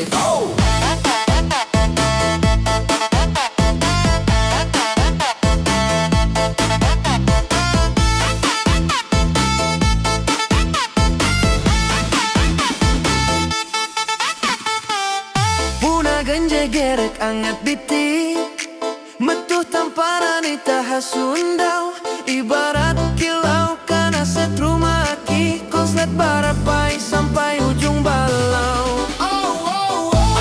say oh. Puna ganja gerek angat biti metuh tamparan itaha sundau ibarat kilau kana setruma aki konslet barapai sampai ujung balau.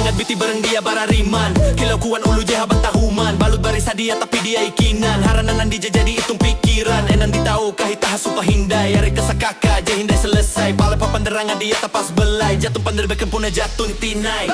Angat biti bareng dia barariman kilau kuan ulu jeha batahuman balut barisa dia tapi dia ikinan haranan dia jadi hitung pikiran enan ditau kahitaha supa hindai hari kesakaka je hindai selesai pale papanderangan dia tapas belai jatuh pandir beken puna jatuh tinai.